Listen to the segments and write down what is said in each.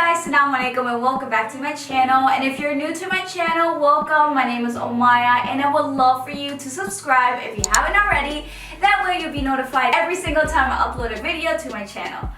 guys, Assalamualaikum and welcome back to my channel. And if you're new to my channel, welcome. My name is Omaya and I would love for you to subscribe if you haven't already. That way you'll be notified every single time I upload a video to my channel.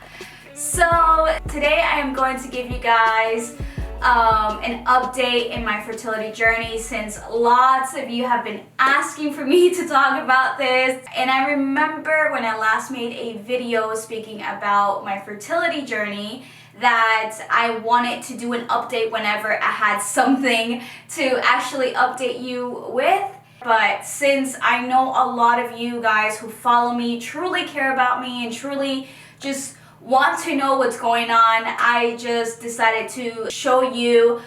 So today I am going to give you guys an update in my fertility journey, since lots of you have been asking for me to talk about this. And I remember when I last made a video speaking about my fertility journey that I wanted to do an update whenever I had something to actually update you with. But since I know a lot of you guys who follow me truly care about me and truly just want to know what's going on, I just decided to show you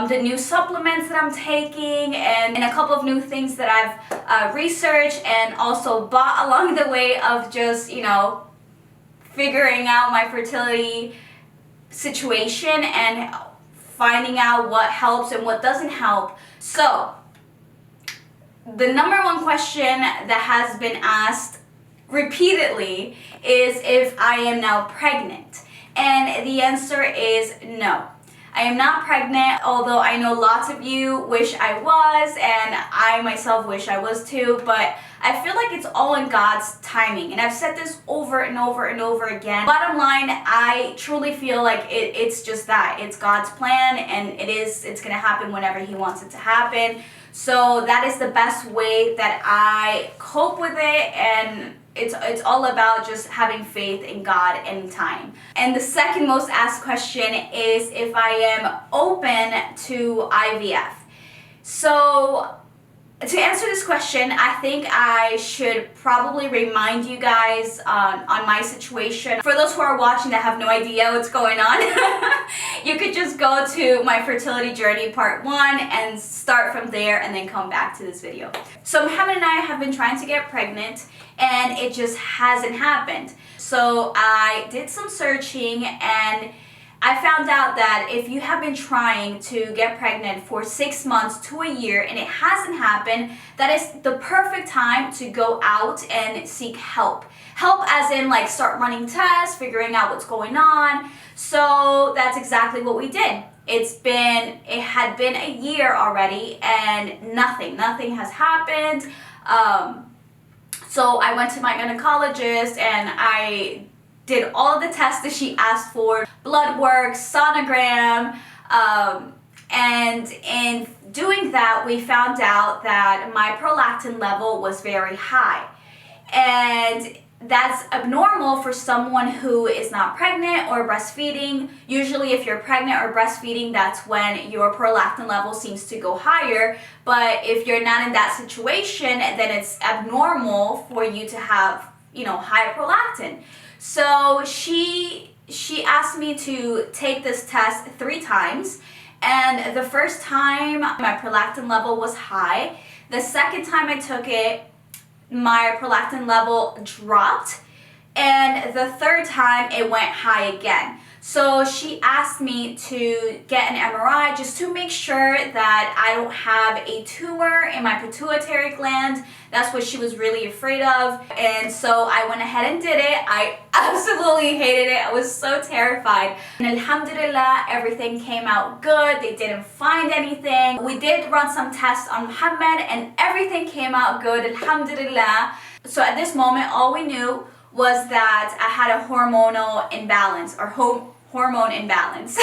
the new supplements that I'm taking and a couple of new things that I've researched and also bought along the way of just, you know, figuring out my fertility situation and finding out what helps and what doesn't help. So the number one question that has been asked repeatedly is if I am now pregnant, and the answer is no. I am not pregnant, although I know lots of you wish I was, and I myself wish I was too, but I feel like it's all in God's timing, and I've said this over and over and over again. Bottom line, I truly feel like it's just that. It's God's plan, and it's gonna happen whenever He wants it to happen. So that is the best way that I cope with it, and it's all about just having faith in God and time. And the second most asked question is if I am open to IVF. So to answer this question, I think I should probably remind you guys on my situation. For those who are watching that have no idea what's going on, you could just go to my fertility journey part 1 and start from there and then come back to this video. So Muhammad and I have been trying to get pregnant and it just hasn't happened. So I did some searching and I found out that if you have been trying to get pregnant for 6 months to a year and it hasn't happened, that is the perfect time to go out and seek help. Help as in like start running tests, figuring out what's going on. So that's exactly what we did. It had been a year already and nothing has happened. So I went to my gynecologist and I did all of the tests that she asked for, blood work, sonogram, and in doing that we found out that my prolactin level was very high, and that's abnormal for someone who is not pregnant or breastfeeding. Usually if you're pregnant or breastfeeding, that's when your prolactin level seems to go higher, but if you're not in that situation, then it's abnormal for you to have, you know, high prolactin. So she asked me to take this test 3 times, and the first time my prolactin level was high. The second time I took it, my prolactin level dropped, and the third time it went high again. So she asked me to get an MRI just to make sure that I don't have a tumor in my pituitary gland. That's what she was really afraid of. And so I went ahead and did it. I absolutely hated it. I was so terrified. And alhamdulillah, everything came out good. They didn't find anything. We did run some tests on Muhammad and everything came out good, alhamdulillah. So at this moment, all we knew was that I had a hormonal imbalance or hormone imbalance.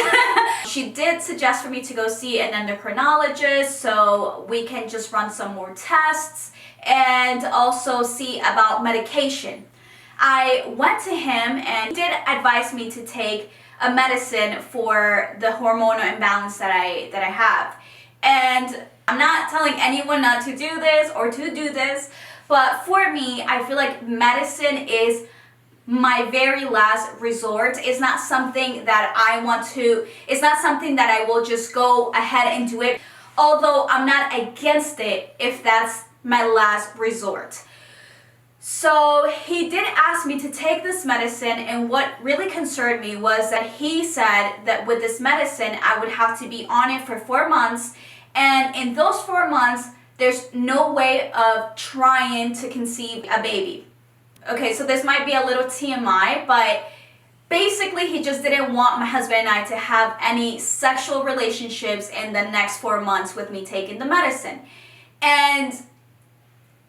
She did suggest for me to go see an endocrinologist so we can just run some more tests and also see about medication. I went to him and he did advise me to take a medicine for the hormonal imbalance that I have. And I'm not telling anyone not to do this or to do this, but for me, I feel like medicine is my very last resort. It's not something that I want to, it's not something that I will just go ahead and do it, although I'm not against it if that's my last resort. So he did ask me to take this medicine, and what really concerned me was that he said that with this medicine I would have to be on it for 4 months, and in those 4 months there's no way of trying to conceive a baby. Okay, so this might be a little TMI, but Basically, he just didn't want my husband and I to have any sexual relationships in the next 4 months with me taking the medicine. And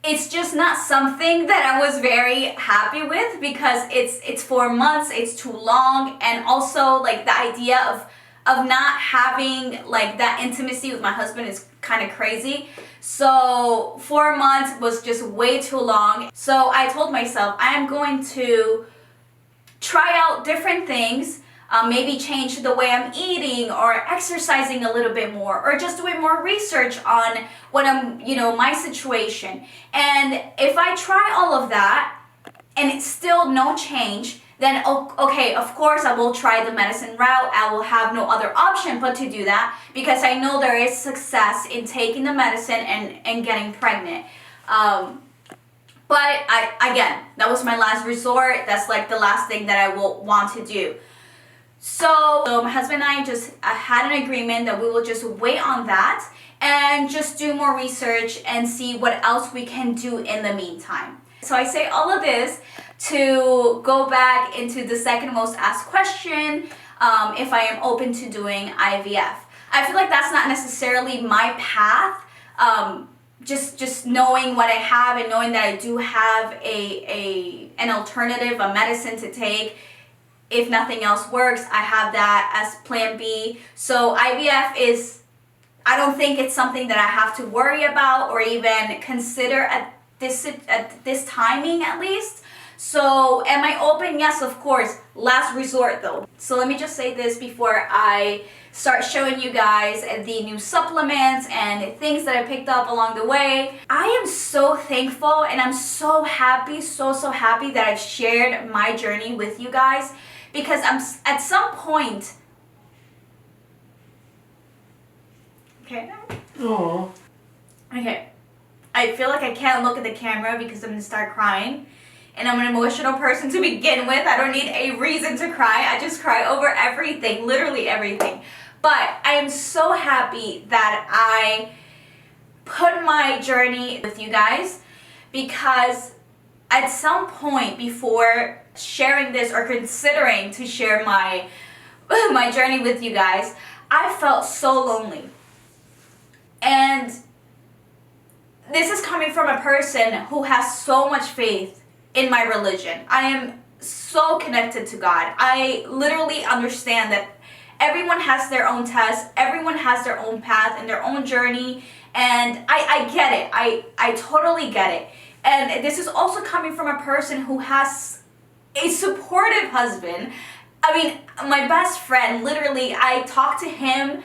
it's just not something that I was very happy with, because it's 4 months, it's too long, and also like the idea of not having like that intimacy with my husband is kind of crazy. So 4 months was just way too long. So I told myself I am going to try out different things, maybe change the way I'm eating or exercising a little bit more, or just doing more research on what I'm, my situation. And if I try all of that and it's still no change, then okay, of course I will try the medicine route. I will have no other option but to do that, because I know there is success in taking the medicine and getting pregnant. But again, that was my last resort. That's like the last thing that I will want to do. So my husband and I just had an agreement that we will just wait on that and just do more research and see what else we can do in the meantime. So I say all of this to go back into the second most asked question, if I am open to doing IVF. I feel like that's not necessarily my path. Just knowing what I have and knowing that I do have an alternative, a medicine to take. If nothing else works, I have that as plan B. So IVF is, I don't think it's something that I have to worry about or even consider at this timing at least. So am I open? Yes, of course. Last resort though. So let me just say this before I start showing you guys the new supplements and things that I picked up along the way. I am so thankful and I'm so happy, so happy that I've shared my journey with you guys, because I'm at some point. Okay. Aww. Okay. I feel like I can't look at the camera because I'm gonna start crying. And I'm an emotional person to begin with. I don't need a reason to cry. I just cry over everything, literally everything. But I am so happy that I put my journey with you guys, because at some point before sharing this or considering to share my journey with you guys, I felt so lonely. And this is coming from a person who has so much faith in my religion. I am so connected to God. I literally understand that everyone has their own test, everyone has their own path and their own journey, and I get it. I totally get it. And this is also coming from a person who has a supportive husband. I mean, my best friend, literally, I talk to him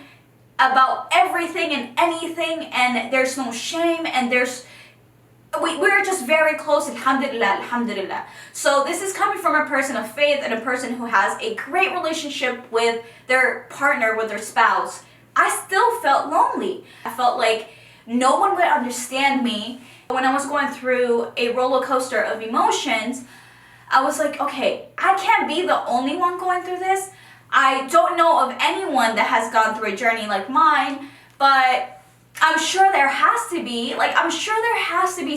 about everything and anything, and there's no shame, and we're just very close, alhamdulillah, alhamdulillah. So this is coming from a person of faith and a person who has a great relationship with their partner, with their spouse. I still felt lonely. I felt like no one would understand me. When I was going through a roller coaster of emotions, I was like, okay, I can't be the only one going through this. I don't know of anyone that has gone through a journey like mine, but I'm sure there has to be,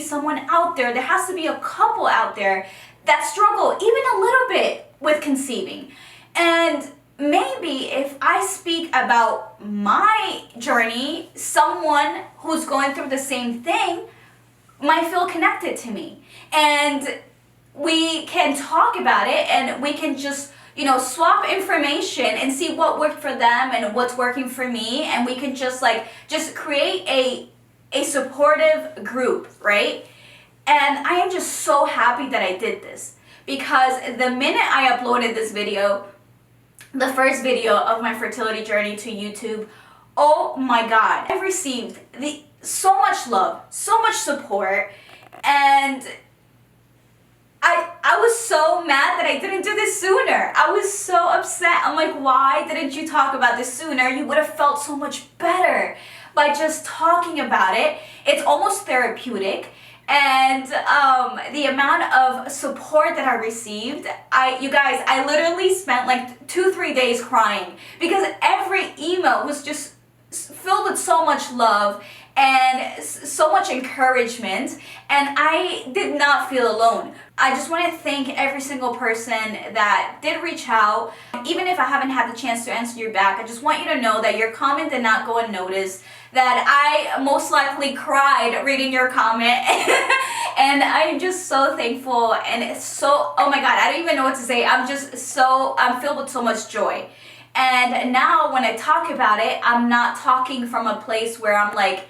someone out there, there has to be a couple out there that struggle even a little bit with conceiving. And maybe if I speak about my journey, someone who's going through the same thing might feel connected to me. And we can talk about it and we can just swap information and see what worked for them and what's working for me, and we can just create a supportive group, right? And I am just so happy that I did this, because the minute I uploaded this video, the first video of my fertility journey to YouTube, oh my God, I've received so much love, so much support, and I was so mad that I didn't do this sooner. I was so upset. I'm like, why didn't you talk about this sooner? You would have felt so much better by just talking about it. It's almost therapeutic. And the amount of support that I received, you guys, I literally spent like 2-3 days crying, because every email was just filled with so much love and so much encouragement, and I did not feel alone. I just want to thank every single person that did reach out. Even if I haven't had the chance to answer you back, I just want you to know that your comment did not go unnoticed, that I most likely cried reading your comment. And I'm just so thankful, and it's so, oh my God, I don't even know what to say. I'm filled with so much joy. And now when I talk about it, I'm not talking from a place where I'm like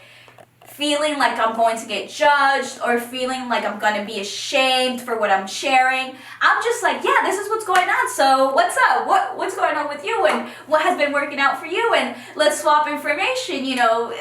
feeling like I'm going to get judged or feeling like I'm going to be ashamed for what I'm sharing. I'm just like, yeah, this is what's going on. So what's up? What's going on with you, and what has been working out for you? And let's swap information. You know,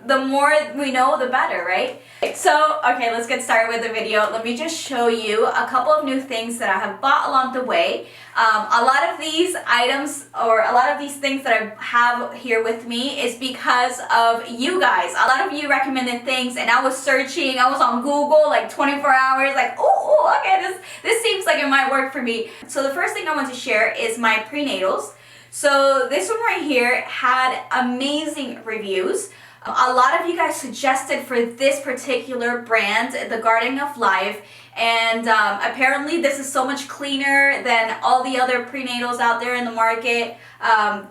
the more we know, the better, right? So, okay, let's get started with the video. Let me just show you a couple of new things that I have bought along the way. A lot of these items, or a lot of these things that I have here with me, is because of you guys. A lot of you recommended things, and I was searching. I was on Google like 24 hours, like, oh, okay, this seems like it might work for me. So the first thing I want to share is my prenatals. So this one right here had amazing reviews. A lot of you guys suggested for this particular brand, the Garden of Life, and apparently this is so much cleaner than all the other prenatals out there in the market.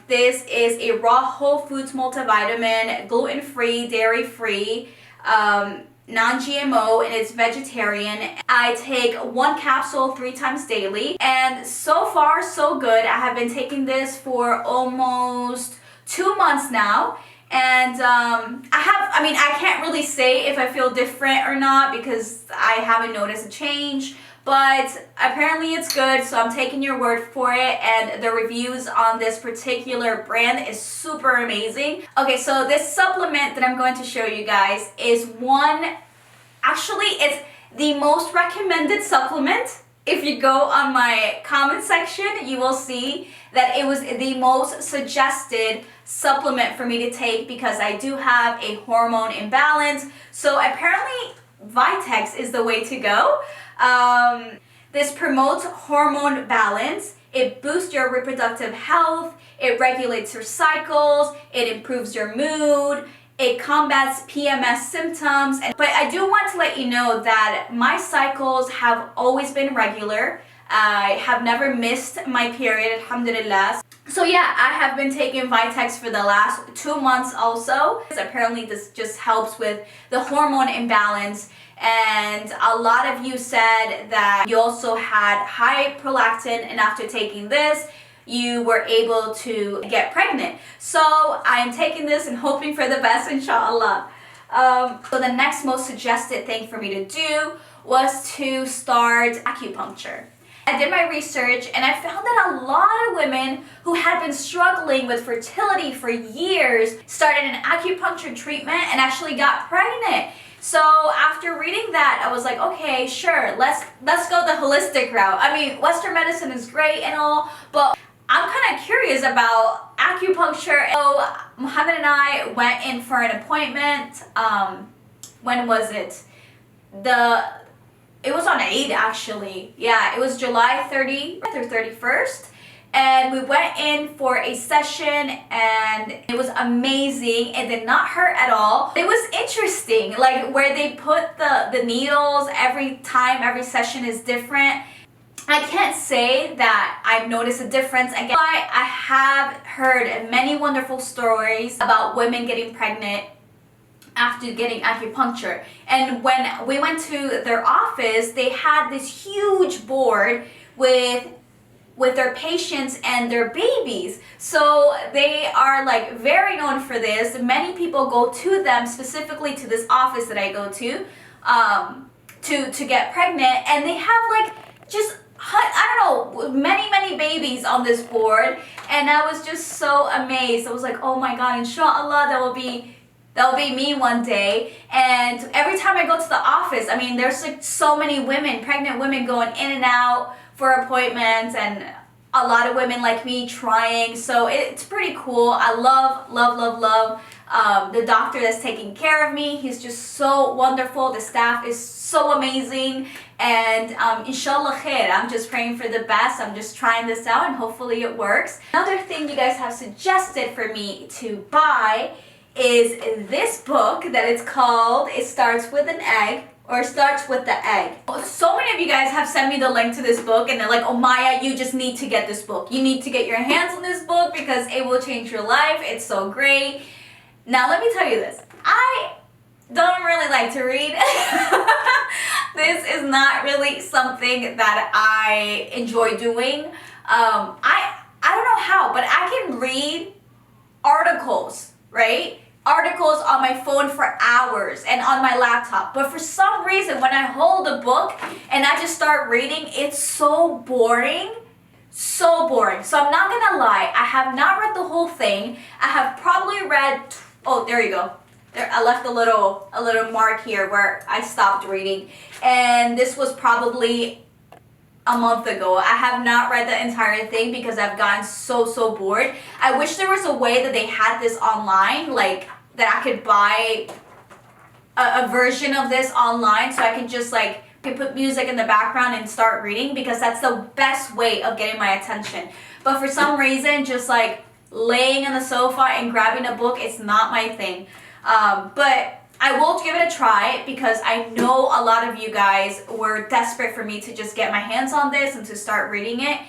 This is a raw whole foods multivitamin, gluten-free, dairy-free, non-GMO, and it's vegetarian. I take 1 capsule 3 times daily, and so far so good. I have been taking this for almost 2 months now. And I can't really say if I feel different or not because I haven't noticed a change, but apparently it's good, so I'm taking your word for it, and the reviews on this particular brand is super amazing. Okay, so this supplement that I'm going to show you guys is it's the most recommended supplement. If you go on my comment section, you will see that it was the most suggested supplement for me to take because I do have a hormone imbalance. So apparently VITEX is the way to go. This promotes hormone balance. It boosts your reproductive health. It regulates your cycles. It improves your mood. It combats PMS symptoms. But I do want to let you know that my cycles have always been regular. I have never missed my period, alhamdulillah. So yeah, I have been taking VITEX for the last 2 months also. Apparently this just helps with the hormone imbalance. And a lot of you said that you also had high prolactin, and after taking this, you were able to get pregnant. So I am taking this and hoping for the best, inshallah. So the next most suggested thing for me to do was to start acupuncture. I did my research, and I found that a lot of women who had been struggling with fertility for years started an acupuncture treatment and actually got pregnant. So after reading that, I was like, okay, sure, let's go the holistic route. I mean, Western medicine is great and all, but I'm kind of curious about acupuncture. So Muhammad and I went in for an appointment. When was it? It was on Eid actually. Yeah, it was July 30th or 31st. And we went in for a session, and it was amazing. It did not hurt at all. It was interesting, like where they put the needles every session is different. I can't say that I've noticed a difference. Again, I have heard many wonderful stories about women getting pregnant after getting acupuncture. And when we went to their office, they had this huge board with their patients and their babies. So they are like very known for this. Many people go to them, specifically to this office that I go to get pregnant, and they have like just, I don't know, many babies on this board. And I was just so amazed. I was like, oh my God, inshallah, that will be me one day. And every time I go to the office, I mean, there's like so many women, pregnant women going in and out for appointments, and a lot of women like me trying. So it's pretty cool. I love the doctor that's taking care of me. He's just so wonderful. The staff is so amazing. And inshallah khair. I'm just praying for the best. I'm just trying this out, and hopefully it works. Another thing you guys have suggested for me to buy is this book that it's called It Starts With an Egg, or Starts With the Egg. So many of you guys have sent me the link to this book and they're like, Omaya, you just need to get this book. You need to get your hands on this book because it will change your life. It's so great. Now let me tell you this. I don't really like to read. This is not really something that I enjoy doing. I don't know how, but I can read articles, right? Articles on my phone for hours and on my laptop. But for some reason, when I hold a book and I just start reading, it's so boring. So boring. So I'm not gonna lie, I have not read the whole thing. I have probably read, oh, there you go. There, I left a little mark here where I stopped reading. And this was probably a month ago. I have not read the entire thing because I've gotten so bored. I wish there was a way that they had this online, like that I could buy a version of this online so I can just like put music in the background and start reading, because that's the best way of getting my attention. But for some reason, just like laying on the sofa and grabbing a book, it's not my thing. But I will give it a try because I know a lot of you guys were desperate for me to just get my hands on this and to start reading it.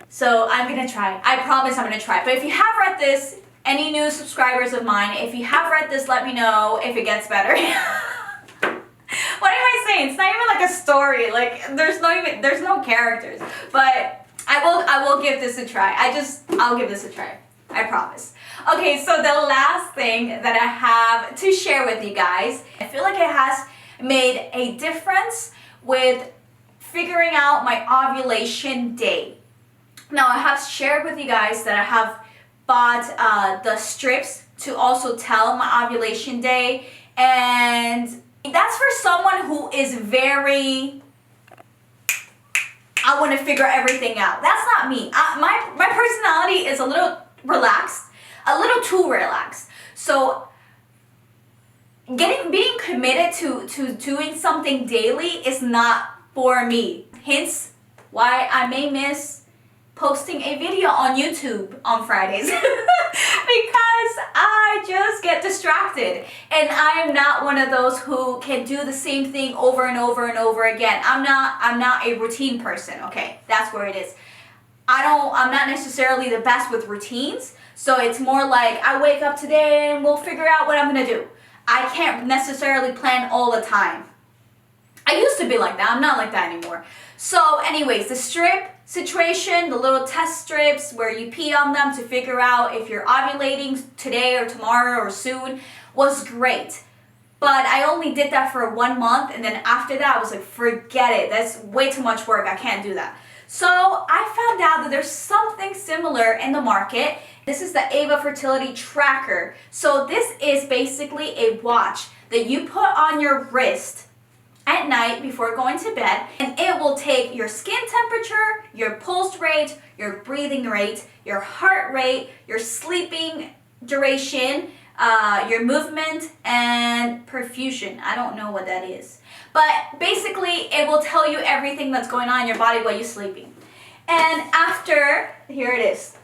So I'm gonna try. I promise I'm gonna try. But if you have read this, any new subscribers of mine, if you have read this, let me know if it gets better. What am I saying? It's not even like a story. Like there's no characters. But I will give this a try. I'll give this a try. I promise. Okay, so the last thing that I have to share with you guys, I feel like it has made a difference with figuring out my ovulation day. Now, I have shared with you guys that I have bought the strips to also tell my ovulation day, and that's for someone who is very, I want to figure everything out. That's not me. My personality is a little relaxed, a little too relaxed. So being committed to doing something daily is not for me. Hence why I may miss posting a video on YouTube on Fridays because I just get distracted, and I am not one of those who can do the same thing over and over and over again. I'm not a routine person. Okay, that's where it is. I'm not necessarily the best with routines, so it's more like I wake up today and we'll figure out what I'm gonna do. I can't necessarily plan all the time. I used to be like that. I'm not like that anymore. So anyways, the strip situation, the little test strips where you pee on them to figure out if you're ovulating today or tomorrow or soon, was great. But I only did that for 1 month, and then after that I was like, forget it. That's way too much work. I can't do that. So I found out that there's something similar in the market. This is the Fertility Tracker. So this is basically a watch that you put on your wrist at night before going to bed, and it will take your skin temperature, your pulse rate, your breathing rate, your heart rate, your sleeping duration, your movement, and perfusion. I don't know what that is. But basically, it will tell you everything that's going on in your body while you're sleeping. And after, here it is.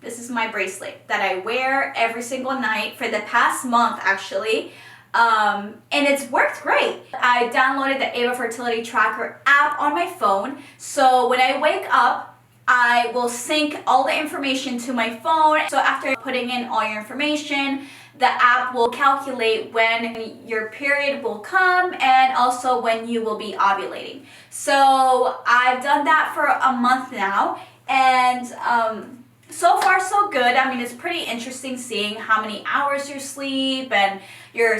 This is my bracelet that I wear every single night for the past month, actually. And it's worked great. I downloaded the Fertility Tracker app on my phone. So when I wake up, I will sync all the information to my phone. So after putting in all your information, the app will calculate when your period will come and also when you will be ovulating. So I've done that for a month now, and so far so good. I mean, it's pretty interesting seeing how many hours you sleep and your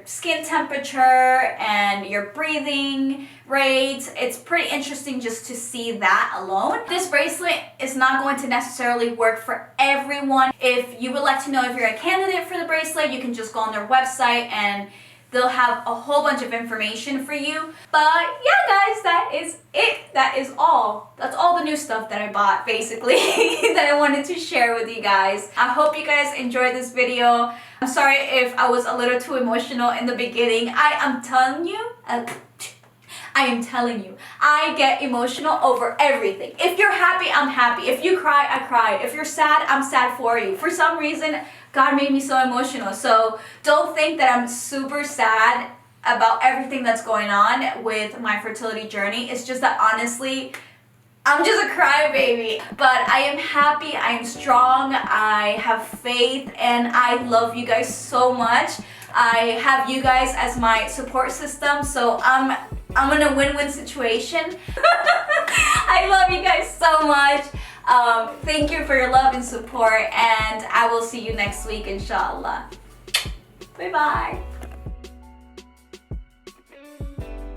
skin temperature and your breathing rate. It's pretty interesting just to see that alone. This bracelet is not going to necessarily work for everyone. If you would like to know if you're a candidate for the bracelet, you can just go on their website and they'll have a whole bunch of information for you. But yeah, guys, that is it. That is all. That's all the new stuff that I bought, basically, that I wanted to share with you guys. I hope you guys enjoyed this video. I'm sorry if I was a little too emotional in the beginning. I'm telling you, I am telling you, I get emotional over everything. If you're happy, I'm happy. If you cry, I cry. If you're sad, I'm sad for you. For some reason, God made me so emotional. So don't think that I'm super sad about everything that's going on with my fertility journey. It's just that honestly, I'm just a crybaby, but I am happy, I am strong, I have faith, and I love you guys so much. I have you guys as my support system, so I'm in a win-win situation. I love you guys so much. Thank you for your love and support, and I will see you next week, inshallah. Bye-bye.